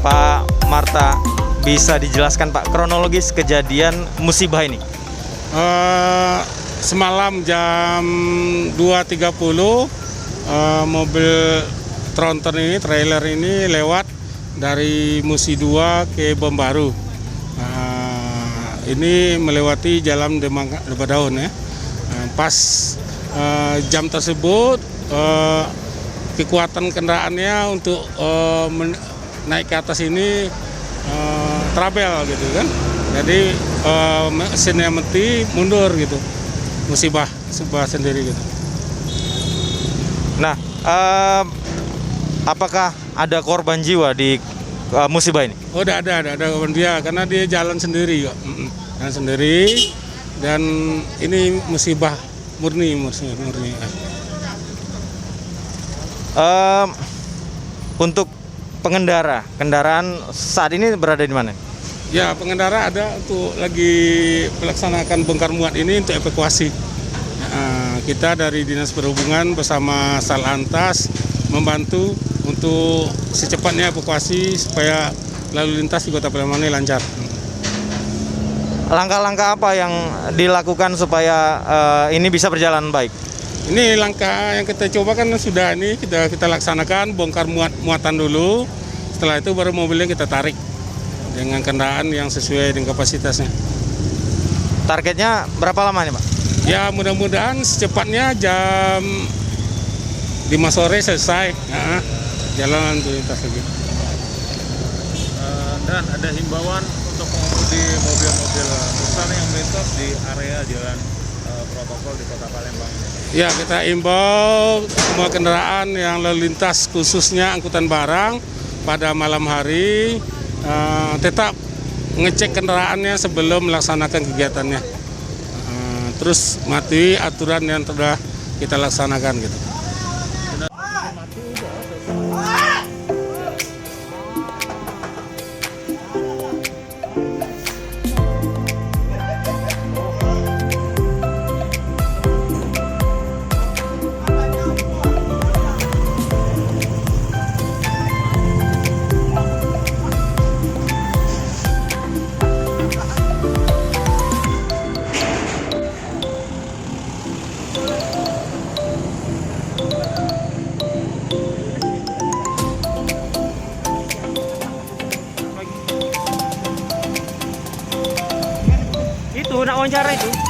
Pak Marta, bisa dijelaskan Pak kronologis kejadian musibah ini? Semalam jam 2.30 mobil tronton ini, trailer ini lewat dari Musi 2 ke Bombaru. Ini melewati jalan Lebadaun ya. Pas jam tersebut kekuatan kendaraannya untuk naik ke atas ini trouble gitu kan. Jadi mesinnya mati mundur gitu. Musibah sendiri gitu. Nah, apakah ada korban jiwa di musibah ini? Oh, ada korban dia karena dia jalan sendiri kok. Jalan sendiri dan ini musibah murni. Untuk kendaraan saat ini berada di mana? Ya, pengendara ada untuk lagi melaksanakan bongkar muat ini untuk evakuasi. Kita dari Dinas Perhubungan bersama Satlantas membantu untuk secepatnya evakuasi supaya lalu lintas di Kota Palembang ini lancar. Langkah-langkah apa yang dilakukan supaya ini bisa berjalan baik? Ini langkah yang kita coba kan sudah ini kita laksanakan bongkar muatan dulu. Setelah itu baru mobilnya kita tarik dengan kendaraan yang sesuai dengan kapasitasnya. Targetnya berapa lama nih Pak? Ya mudah-mudahan secepatnya jam 5 sore selesai jalan lintas lagi. Dan ada himbauan untuk pengemudi mobil-mobil besar yang melintas di area jalan protokol di Kota Palembang ini. Ya, kita imbau semua kendaraan yang lalu lintas khususnya angkutan barang pada malam hari tetap ngecek kendaraannya sebelum melaksanakan kegiatannya. Terus mati aturan yang sudah kita laksanakan gitu. Itu nak wawancara itu.